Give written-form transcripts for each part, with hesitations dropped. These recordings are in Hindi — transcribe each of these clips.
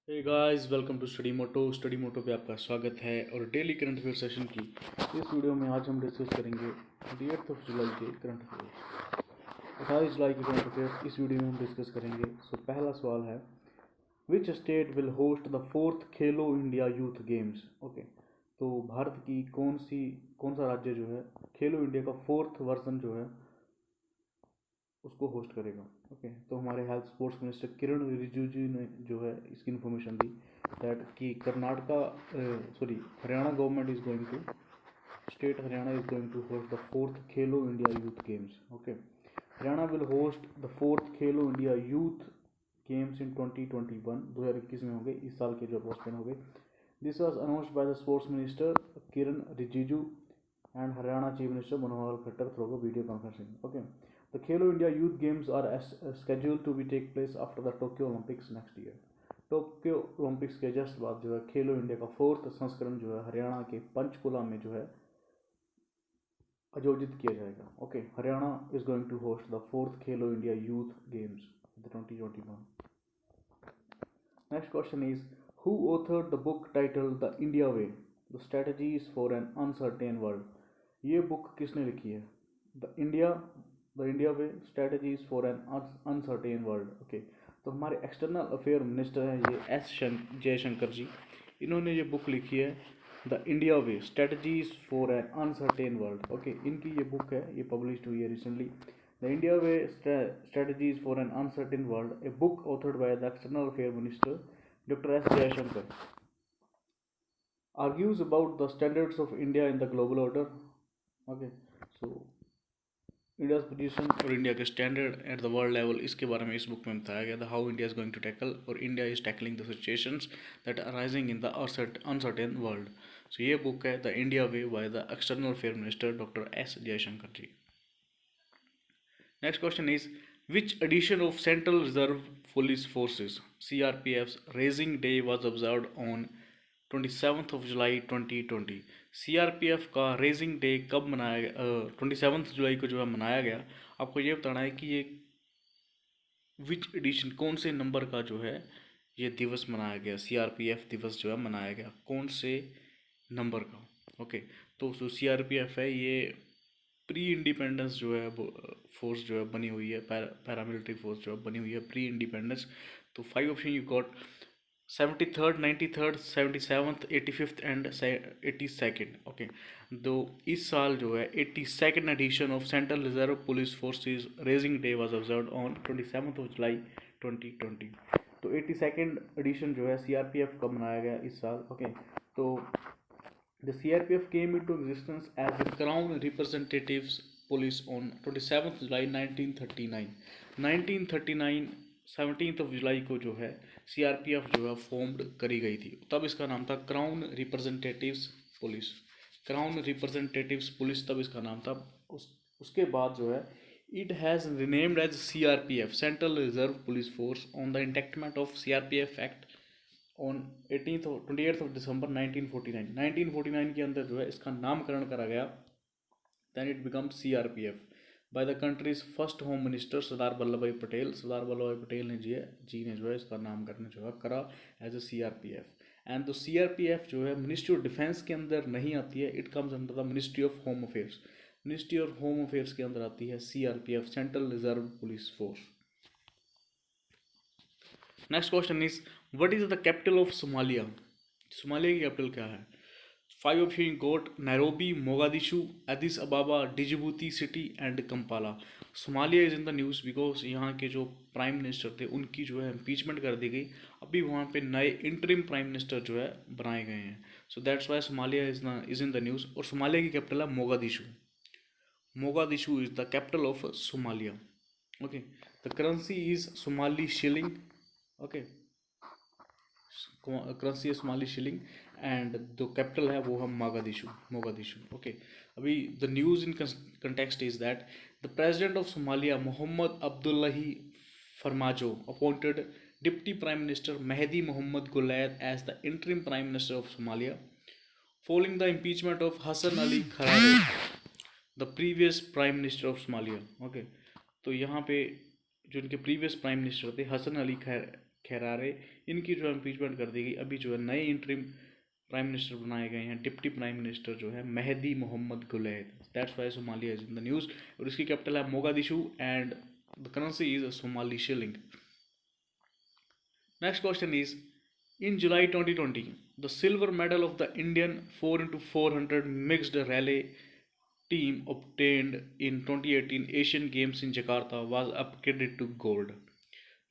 Hey guys, welcome to study moto पे आपका स्वागत है। और डेली करंट अफेयर सेशन की इस वीडियो में आज हम डिस्कस करेंगे 8 जुलाई के करंट अफेयर्स। 28 जुलाई के करंट अफेयर्स इस वीडियो में हम डिस्कस करेंगे। पहला सवाल है, which state will host the fourth Khelo India youth games. Okay, तो भारत की कौन सा राज्य जो है खेलो इंडिया का फोर्थ वर्जन जो है उसको होस्ट करेगा। ओके, तो हमारे health sports minister Kiren Rijiju ने जो है इसकी इन्फॉर्मेशन दी दैट कि Haryana government is going to state Haryana is going to host the fourth Khelo India youth games. Okay, Haryana will host the fourth Khelo India youth games in 2021 में होंगे, इस साल के जो पोस्टपोन हो गए। This was announced by the sports minister Kiren Rijiju and Haryana Chief Minister Manohar Khattar through a video conferencing. Okay, the Khelo India Youth Games are scheduled to be take place after the Tokyo Olympics next year. Tokyo Olympics के जस्ट बाद जो है खेलो इंडिया का फोर्थ संस्करण जो है हरियाणा के पंचकुला में जो है आयोजित किया जाएगा। Okay, Haryana is going to host the fourth Khelo India youth games 2021। Next question is, who authored the book titled The India Way, The Strategies for an Uncertain World? ये बुक किसने लिखी है? The India way strategies for an uncertain world. Okay, तो हमारे एक्सटर्नल अफेयर मिनिस्टर हैं ये जयशंकर जी। इन्होंने ये बुक लिखी है the India way strategies for an uncertain world. Okay, इनकी ये बुक है, ये पब्लिश हुई है recently. The India way strategies for an uncertain world, a book authored bye the external affair minister Dr. S. Jayashankar, argues about the standards of India in the global order. Okay, so India's position और इंडिया के standard at the world level, इसके बारे में इस बुक में बताया गया था। How India is going to tackle और India is tackling the situations that are rising in the uncertain world. So ये बुक है the India way by the external affair minister doctor S Jaishankar ji. Next question is, which edition of Central Reserve Police Forces CRPF's Raising Day was observed on 27th of July 2020? CRPF का रेजिंग डे कब मनाया गया? 27 जुलाई को जो है मनाया गया। आपको ये बताना है कि ये विच एडिशन, कौन से नंबर का जो है ये दिवस मनाया गया, CRPF दिवस जो है मनाया गया, कौन से नंबर का। ओके, तो जो CRPF है ये प्री इंडिपेंडेंस जो है फोर्स जो है बनी हुई है, पैरामिलिट्री फोर्स जो है बनी हुई है प्री इंडिपेंडेंस। तो 5 option you got 73rd, 93rd, 77th, 85th and 82nd। Okay, तो इस साल जो है 82nd edition of central reserve police forces raising day was observed on 27th of July 2020। तो 82nd एडिशन जो है CRPF का मनाया गया इस साल। ओके, तो the CRPF came into existence as the Crown Representatives Police on 27th July 1939। 1939 17th of July को जो है CRPF जो है फॉर्म्ड करी गई थी। तब इसका नाम था crown representatives police. Crown representatives police तब इसका नाम था। उसके बाद जो है it has renamed as CRPF central reserve police force on the enactment of CRPF act on 28th of December 1949। 1949 के अंदर जो है इसका नामकरण करा गया। Then it become CRPF by the country's first home minister Sardar Vallabh Bhai Patel. सरदार वल्लभ भाई पटेल ने जो है इसका नामकरण जो है करा एज ए CRPF। एंड तो CRPF जो है मिनिस्ट्री ऑफ डिफेंस के अंदर नहीं आती है, it comes under the ministry of home affairs. Ministry of home affairs के अंदर आती है CRPF central reserve police force. Next question is, what is the capital of Somalia? Somalia की कैपिटल क्या है? 5 option got Nairobi, Mogadishu, Addis Ababa, Djibouti city and Kampala. Somalia is in the news because यहाँ के जो प्राइम मिनिस्टर थे उनकी जो है इम्पीचमेंट कर दी गई। अभी वहाँ पे नए इंटरिम प्राइम मिनिस्टर जो है बनाए गए हैं। So that's why Somalia is in the news. और सोमालिया की कैपिटल है Mogadishu. Mogadishu is the capital of Somalia. Okay, the currency is Somali shilling. Okay, currency है सोमाली शिलिंग एंड जो कैपिटल है वो है मोगादिशु। ओके, अभी the news in context is that the president of Somalia Mohamed Abdullahi Farmaajo appointed deputy prime minister Mahdi Mohamed Guled as the interim prime minister of Somalia following the impeachment of Hassan Ali Khaire the previous prime minister of Somalia. Okay, तो यहाँ पे जो इनके प्रीवियस प्राइम मिनिस्टर थे हसन अली खैरारे, इनकी जो है इम्पीचमेंट कर दी गई। अभी जो है नए इंटरिम प्राइम मिनिस्टर बनाए गए हैं। डिप्टी प्राइम मिनिस्टर जो है Mahdi Mohamed Guled. That's why Somalia is in the news. और इसकी कैपिटल है Mogadishu and the currency is Somali shilling. Next question is, in July 2020, the silver medal of the Indian 4x400 mixed relay team obtained in 2018 Asian Games in Jakarta was upgraded to gold.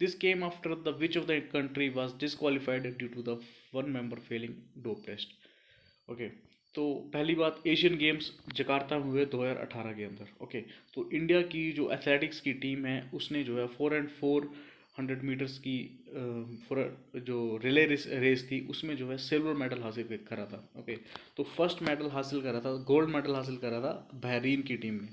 This came after the which of the country was disqualified due to the one member failing dope test. Okay, तो पहली बात, एशियन गेम्स जकार्ता में हुए 2018 के अंदर। ओके, तो इंडिया की जो एथलेटिक्स की टीम है उसने जो है 4x400 मीटर्स की जो रिले रेस थी उसमें जो है सिल्वर मेडल हासिल करा था। ओके, तो फर्स्ट मेडल हासिल करा था, गोल्ड मेडल हासिल करा था बहरीन की टीम ने।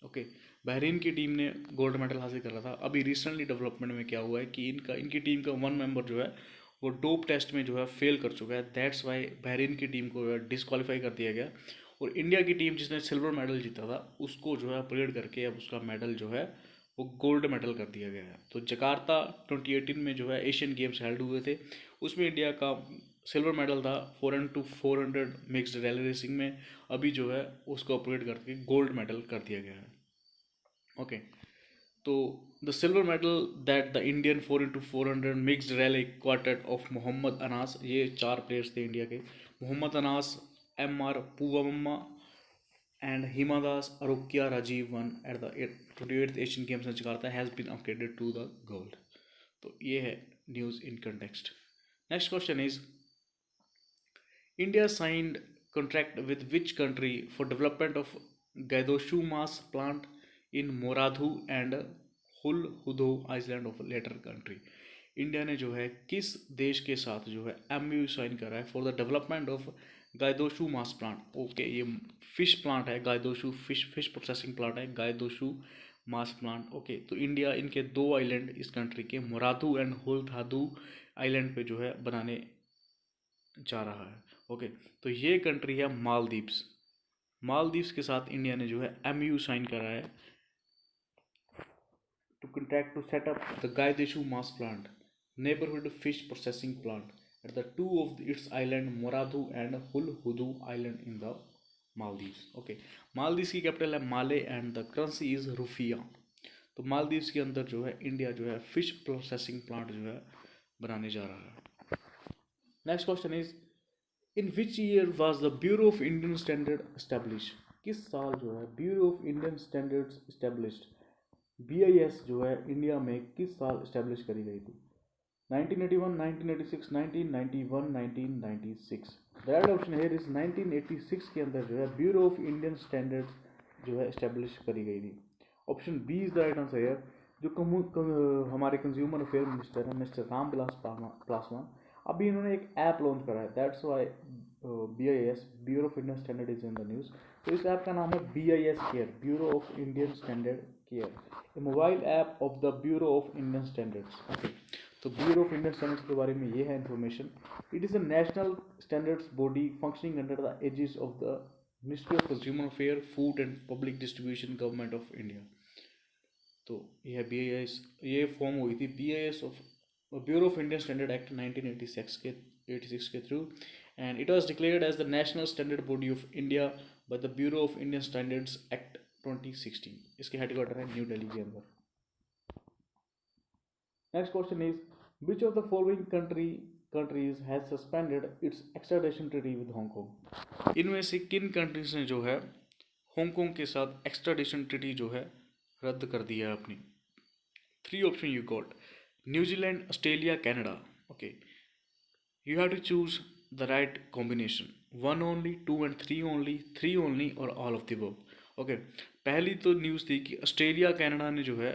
ओके, बहरीन की टीम ने गोल्ड मेडल हासिल करा था। अभी रिसेंटली डेवलपमेंट में क्या हुआ है कि इनकी टीम का वन मेंबर जो है वो डोप टेस्ट में जो है फेल कर चुका है। दैट्स वाई बहरीन की टीम को डिस्क्वालीफाई कर दिया गया। और इंडिया की टीम जिसने सिल्वर मेडल जीता था उसको जो है अपग्रेड करके अब उसका मेडल जो है वो गोल्ड मेडल कर दिया गया है। तो जकार्ता 2018 में जो है एशियन गेम्स हेल्ड हुए थे, उसमें इंडिया का सिल्वर मेडल था 4x400 मिक्स्ड रैली रेसिंग में। अभी जो है उसको अपग्रेड करके गोल्ड मेडल कर दिया गया है। ओके, तो the silver medal that the Indian 4x400 mixed relay quartet of Muhammed Anas, ये 4 प्लेयर्स थे इंडिया के, Muhammed Anas, MR Poovamma and Hima Das Arokia Rajiv won at the 28th Asian games in Jakarta has been upgraded to the gold. तो ये है news in context. Next question is, India signed contract with which country for development of Gaidoshu mass plant in Moradhu and Hul Hudo island of later country? India ने जो है किस देश के साथ जो है MOU साइन करा है फॉर द डेवलपमेंट ऑफ गायदोशु मास प्लांट। ओके, ये फिश प्लांट है, गायदोशु फिश प्रोसेसिंग प्लांट है, गायदोशु मास प्लांट। ओके, तो इंडिया इनके 2 आइलैंड इस कंट्री के मोरादू एंड हुल धादू आइलैंड पे जो है बनाने जा रहा है। ओके, तो ये कंट्री है मालदीव्स। मालदीव्स के साथ इंडिया ने जो है MOU साइन करा है to contract to set up the गायदेशु मास plant neighbourhood fish processing plant at the 2 of its island मोरादू एंड हुल हुदू island in the Maldives. Okay, Maldives की कैपिटल है Male and the currency is rufiyaa. तो मालदीव्स के अंदर जो है इंडिया जो है फिश प्रोसेसिंग प्लांट जो है बनाने जा रहा है। Next question is, in which year was the bureau of Indian standard establish? किस साल जो है bureau of Indian standards established, BIS जो है इंडिया में किस साल एस्टेब्लिश करी गई थी? 1981, 1986, 1991, 1996। The right option here is 1986 के अंदर जो है ब्यूरो ऑफ इंडियन स्टैंडर्ड्स जो है एस्टेब्लिश करी गई थी। Option B is the right answer here. जो हमारे कंज्यूमर अफेयर मिनिस्टर हैं मिस्टर रामविलास पासवान, अभी इन्होंने एक ऐप लॉन्च करा है। That's why BIS, bureau of Indian standard is in the news. तो इस ऐप का नाम है BIS care, bureau of Indian standard care, a mobile app of the bureau of Indian standards. Okay, तो ब्यूरो ऑफ इंडियन स्टैंडर्ड्स के बारे में ये है information. It is a national standards body functioning under the aegis of the ministry of consumer affair, food and public distribution, government of India. तो यह BIS, ये फॉर्म हुई थी BIS of bureau of Indian standard act 1986 के through, and it was declared as the national standard body of India by the bureau of Indian standards act 2016। इसके हेडक्वार्टर है न्यू दिल्ली के अंदर। Next question is, which of the following countries has suspended it's extradition treaty with Hong Kong? इनमें से किन कंट्रीज ने जो है हांगकांग के साथ एक्स्ट्राडिशन ट्रीटी जो है रद्द कर दिया है अपनी? 3 option you got, New Zealand, Australia, Canada. Okay, you have to choose the right combination, 1 only, 2 and 3 only, 3 only और all of the above. Okay, पहली तो न्यूज़ थी कि ऑस्ट्रेलिया कनाडा ने जो है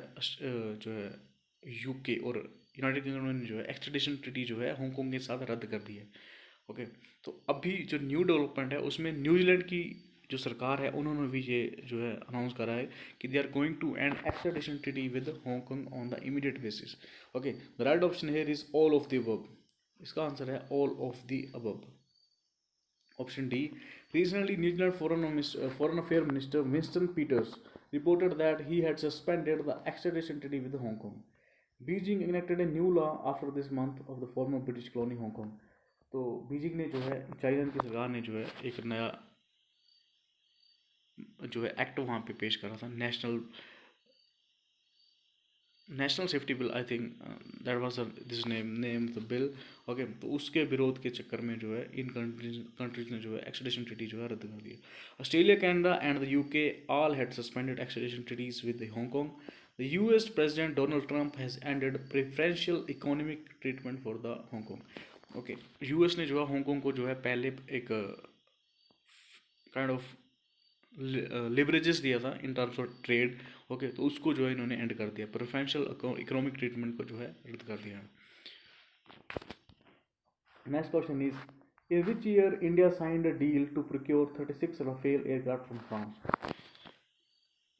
UK और यूनाइटेड किंगडम ने जो है एक्स्ट्राडिशन ट्रीटी जो है हांगकांग के साथ रद्द कर दी है। ओके, तो अभी जो न्यू डेवलपमेंट है उसमें न्यूजीलैंड की जो सरकार है उन्होंने भी ये जो है अनाउंस करा है कि they are going to end extradition treaty with Hong Kong on the immediate basis. Okay, the right option here is all of the above. इसका आंसर है all of the above. Option D, recently New Zealand Foreign Affairs Minister Winston Peters reported that he had suspended the extradition treaty with Hong Kong. Beijing enacted a new law after this month of the former British colony Hong Kong। तो बीजिंग ने जो है, चाइना की सरकार ने जो है एक नया जो है एक्ट वहाँ पे पेश करा था, national safety bill, I think that was this name the bill. Okay, तो उसके विरोध के चक्कर में जो है इन कंट्रीज ने जो है एक्सट्रेडिशन ट्रीटी जो है रद्द कर दिया। Australia, Canada and the UK all had suspended extradition treaties with Hong Kong. The US president Donald Trump has ended preferential economic treatment for the Hong Kong. Okay, US ने जो है हांगकांग को जो है पहले एक काइंड ऑफ लिवरेजेस दिया था in terms of trade. Okay, तो उसको जो है इन्होंने एंड कर दिया, प्रेफरेंशियल इकोनॉमिक ट्रीटमेंट को जो है रद्द कर दिया। Next question is in which year India signed a deal to procure 36 Rafale aircraft from France.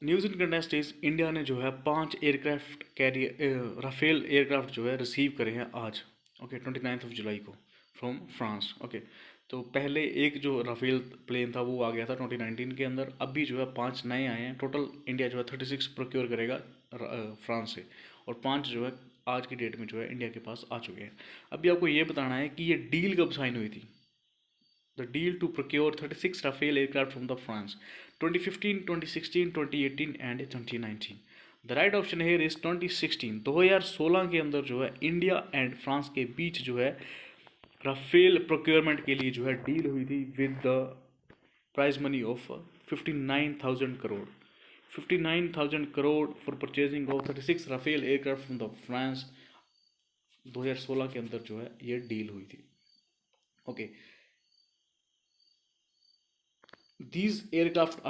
News in contest is India ने जो है 5 एयरक्राफ्ट कैरियर राफेल एयरक्राफ्ट जो है रिसीव करे हैं आज। ओके, 29 जुलाई को फ्रॉम फ्रांस। ओके, तो पहले एक जो राफेल प्लेन था वो आ गया था 2019 के अंदर, अभी जो है 5 नए आए हैं। टोटल इंडिया जो है 36 प्रोक्योर करेगा फ्रांस से, और 5 जो है आज की डेट में जो है इंडिया के पास आ चुके हैं। अभी आपको ये बताना है कि ये डील कब साइन हुई थी। The deal to procure 36 Rafale aircraft from the France 2015, 2016, 2018 and 2019। The right option here is 2016। 2016 के अंदर जो है इंडिया एंड फ्रांस के बीच जो है राफेल प्रोक्योरमेंट के लिए जो है डील हुई थी with the prize money of 59,000 crore. 59,000 crore for purchasing of 36 Rafale aircraft from the France. 2016 के अंदर जो है ये डील हुई थी। Okay, these aircraft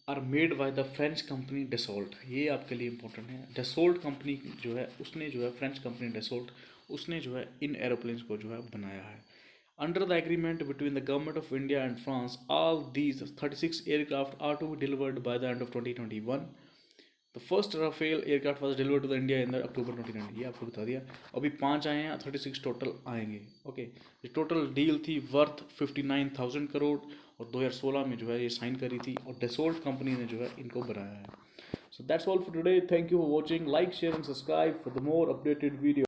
are made by the French company Dassault. ये आपके लिए इंपॉर्टेंट है। डेसोल्ट कंपनी जो है उसने जो है फ्रेंच कंपनी डेसोल्ट उसने जो है इन एरोप्लेन्स को जो है बनाया है। Under the agreement between the government of India and France all these 36 aircraft are to be delivered by the end of 2021। The first Rafale aircraft was delivered to the India in the October 2020। ये आपको बता दिया। अभी 5 आए हैं, 36 टोटल आएंगे। ओके, ये टोटल डील थी वर्थ 59,000 करोड़, और 2016 में जो है ये साइन करी थी, और डेसोल्ट कंपनी ने जो है इनको बनाया है। So that's all for today. Thank you for watching. Like, share and subscribe for the more updated video.